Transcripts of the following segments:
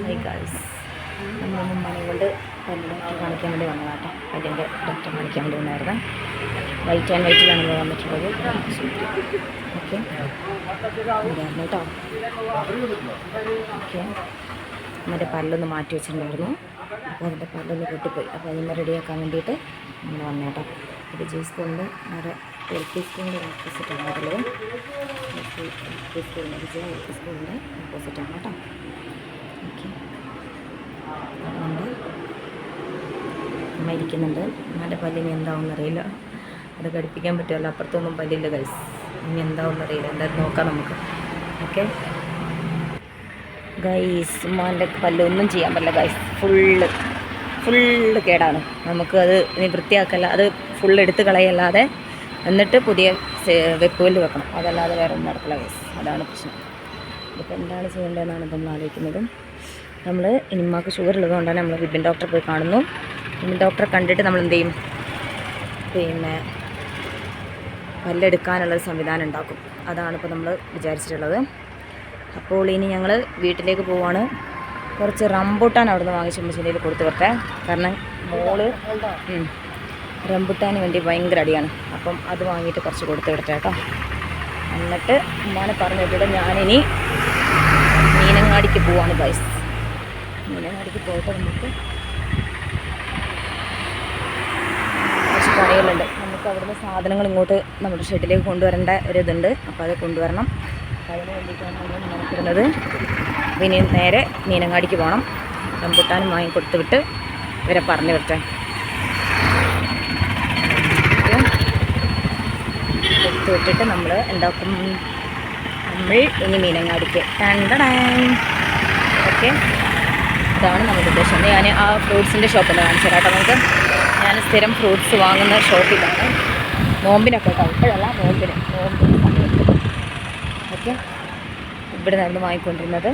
High guys, നമ്മളൊന്നും മണി കൊണ്ട് പല്ല് ഡോക്ടർ കാണിക്കാൻ വേണ്ടി വന്നതാട്ടോ. പല്ലിൻ്റെ ഡോക്ടർ കാണിക്കാൻ വേണ്ടി വന്നായിരുന്നു. വൈറ്റ് ആൻഡ് വൈറ്റിലാണ് നമ്മൾ വന്നിട്ടുള്ളത്. ഓക്കെ ഉണ്ടായിരുന്നു കേട്ടോ. ഓക്കെ, മറ്റേ പല്ലൊന്ന് മാറ്റി വെച്ചിട്ടുണ്ടായിരുന്നു. അപ്പോൾ അതിൻ്റെ പല്ലൊന്ന് പൊട്ടിപ്പോയി. അപ്പോൾ അതിന് റെഡിയാക്കാൻ വേണ്ടിയിട്ട് നമ്മൾ വന്നേട്ടോ. ഇത് ജി സ്കൂളിൻ്റെ നേരെ എൽ പി സ്കൂളിൻ്റെ ഓപ്പോസിറ്റാണ് ഉള്ളത്. എൽ പി സ്കൂളിൻ്റെ വിജയ എൽ പി സ്കൂളിൻ്റെ ഓപ്പോസിറ്റാണ് കേട്ടോ. ഓക്കെ, അതുകൊണ്ട് അമ്മ ഇരിക്കുന്നുണ്ട്. അമ്മേൻ്റെ പല്ലിന് എന്താവുമെന്നറിയില്ല. അത് ഘടിപ്പിക്കാൻ പറ്റുമല്ലോ, അപ്പുറത്തൊന്നും പല്ലില്ല ഗൈസ്. ഇനി എന്താവുമെന്നറിയില്ല. എന്തായാലും നോക്കാം നമുക്ക്. ഓക്കെ ഗൈസ്, ഉമ്മാൻ്റെ പല്ലൊന്നും ചെയ്യാൻ പറ്റില്ല ഗൈസ്. ഫുള്ള് കേടാണ്. നമുക്ക് അത് ഇനി വൃത്തിയാക്കല്ല, അത് ഫുള്ള് എടുത്ത് കളയല്ലാതെ എന്നിട്ട് പുതിയ വെപ്പുവല് വെക്കണം. അതല്ലാതെ വേറെ ഒന്നും നടക്കില്ല ഗൈസ്. അതാണ് പ്രശ്നം. ഇതിപ്പോൾ എന്താണ് ചെയ്യേണ്ടതെന്നാണ് നമ്മൾ ആലോചിക്കുന്നത്. നമ്മൾ ഇനിമാക്ക് ഷുഗർ ഉള്ളതുകൊണ്ടാണ് നമ്മൾ വിപിൻ ഡോക്ടറെ പോയി കാണുന്നു. വിപിൻ ഡോക്ടറെ കണ്ടിട്ട് നമ്മൾ എന്ത് ചെയ്യും, പിന്നെ പല്ലെടുക്കാനുള്ളൊരു സംവിധാനം ഉണ്ടാക്കും. അതാണ് ഇപ്പോൾ നമ്മൾ വിചാരിച്ചിട്ടുള്ളത്. അപ്പോൾ ഇനി ഞങ്ങൾ വീട്ടിലേക്ക് പോവാണ്. കുറച്ച് റംബൂട്ടാൻ അവിടെ നിന്ന് വാങ്ങിച്ച് ഉമ്മച്ചിൻ്റെ കൊടുത്തു വരട്ടെ. കാരണം മോള് റംബൂട്ടാന് വേണ്ടി ഭയങ്കര അടിയാണ്. അപ്പം അത് വാങ്ങിയിട്ട് കുറച്ച് കൊടുത്തു വിടട്ടെ കേട്ടോ. എന്നിട്ട് ഉമ്മാനെ പറഞ്ഞിട്ട് ഞാനിനി മീനങ്ങാടിക്ക് പോവാണ് ഗൈസ്. മീനങ്ങാടിക്ക് പോയിട്ട് നമുക്ക് കുറച്ച് പണികളുണ്ട്. നമുക്ക് അവിടുന്ന് സാധനങ്ങൾ ഇങ്ങോട്ട് നമ്മുടെ ഷെഡിലേക്ക് കൊണ്ടുവരേണ്ട ഒരിതുണ്ട്. അപ്പോൾ അത് കൊണ്ടുവരണം. അപ്പോൾ അതിന് വേണ്ടിയിട്ടാണ് നമ്മൾ നോക്കിയിരുന്നത്. അപ്പോൾ ഇനി നേരെ മീനങ്ങാടിക്ക് പോകണം. റംബൂട്ടാനും വാങ്ങി കൊടുത്തു വിട്ട് ഇവരെ പറഞ്ഞു വിട്ടേ. കൊടുത്തു വിട്ടിട്ട് നമ്മൾ എന്താക്കും, നമ്മൾ ഇനി മീനങ്ങാടിക്ക് ഓക്കെ. ഇതാണ് നമ്മുടെ ഉദ്ദേശം. ഞാൻ ആ ഫ്രൂട്ട്സിൻ്റെ ഷോപ്പിൽ കാണിച്ചു തരാം കേട്ടോ. നമുക്ക് ഞാൻ സ്ഥിരം ഫ്രൂട്ട്സ് വാങ്ങുന്ന ഷോപ്പിലാണ്. നോമ്പിനൊക്കെ കേട്ടോ, ഇപ്പോഴല്ല നോമ്പിന് സമയത്ത്. ഓക്കെ, ഇവിടെ നിന്ന് വാങ്ങിക്കൊണ്ടിരുന്നത്.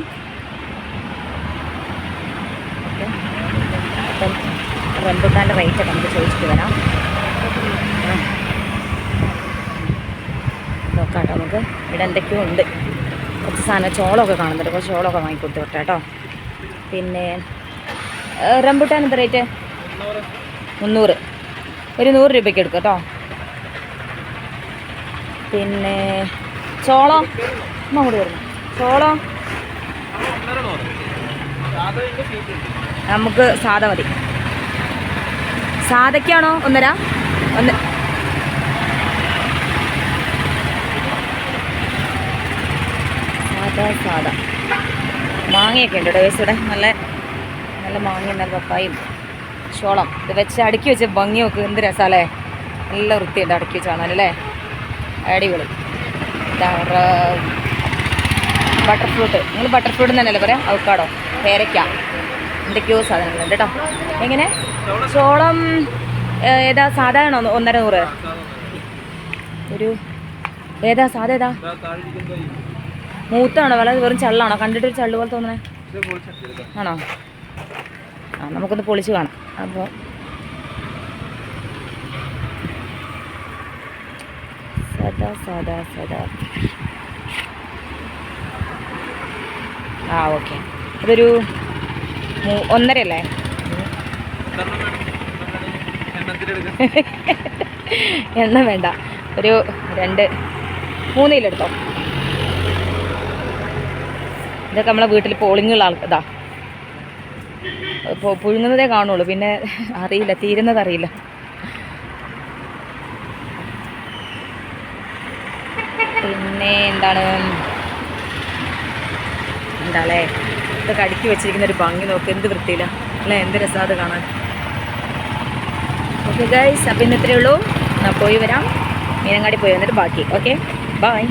ഓക്കെ, അപ്പം റംബൂട്ടാൻ്റെ റേറ്റ് നമുക്ക് ചോദിച്ചിട്ട് വരാം. നോക്കാം കേട്ടോ. നമുക്ക് ഇവിടെ എന്തൊക്കെയോ ഉണ്ട്. കുറച്ച് സാധനം ചോളമൊക്കെ കാണുന്നുണ്ട്. കുറച്ച് ചോളമൊക്കെ വാങ്ങിക്കൊടുത്തു വിട്ടോ കേട്ടോ. പിന്നെ റംബൂട്ടാൻ എന്താ റേറ്റ്? 300. ഒരു 100 രൂപയ്ക്ക് എടുക്കും കേട്ടോ. പിന്നെ ചോളം അങ്ങോട്ട് വരുന്നു. ചോളം നമുക്ക് സാദ മതി. സാദയ്ക്കാണോ 1.5? സാദ മാങ്ങയൊക്കെ ഉണ്ട് കേട്ടോ ഇവിടെ. നല്ല മാങ്ങയും നല്ല പപ്പായും ചോളം ഇത് വെച്ച് അടുക്കി വെച്ച് ഭംഗി നോക്ക്. എന്ത് രസമല്ലേ, നല്ല വൃത്തിയുണ്ട് അടുക്കി വെച്ച് കാണാനല്ലേ, അടിപൊളി. ബട്ടർ ഫ്രൂട്ട്, നിങ്ങൾ ബട്ടർ ഫ്രൂട്ട് തന്നെയല്ലേ പറയാം. അവക്കാടോ, പേരയ്ക്ക, എന്തൊക്കെയോ സാധനങ്ങളുണ്ട് കേട്ടോ. എങ്ങനെ ചോളം ഏതാ? സാധാരണ 150. ഒരു ഏതാ സാധാ? ഏതാ മൂത്താണോ? വളരെ വെറും ചള്ളാണോ? കണ്ടിട്ടൊരു ചള്ളു പോലെ തോന്നണേ ആണോ? ആ, നമുക്കൊന്ന് പൊളിച്ച് കാണാം. അപ്പോൾ സാധാ ആ ഓക്കെ. അതൊരു 1.5 അല്ലേ? എണ്ണ വേണ്ട, ഒരു 2-3 കിലോ എടുത്തോ. ഇതൊക്കെ നമ്മളെ വീട്ടിൽ പോളിങ്ങുള്ള ഇതാ, പുഴുങ്ങുന്നതേ കാണുള്ളൂ, പിന്നെ അറിയില്ല, തീരുന്നതറിയില്ല. പിന്നെ എന്താളേ ഇതൊക്കെ അടുക്കി വെച്ചിരിക്കുന്ന ഒരു ഭംഗി നോക്ക്. എന്ത് വൃത്തിയില്ല അല്ലേ, എന്ത് രസമാണ് അത് കാണാൻ. ഓക്കെ ഗൈസ്, അപ്പം ഇന്ന് ഇത്രയേ ഉള്ളൂ. എന്നാൽ പോയി വരാം, മീനങ്ങാടി പോയി വന്നിട്ട് ബാക്കി. Okay, by.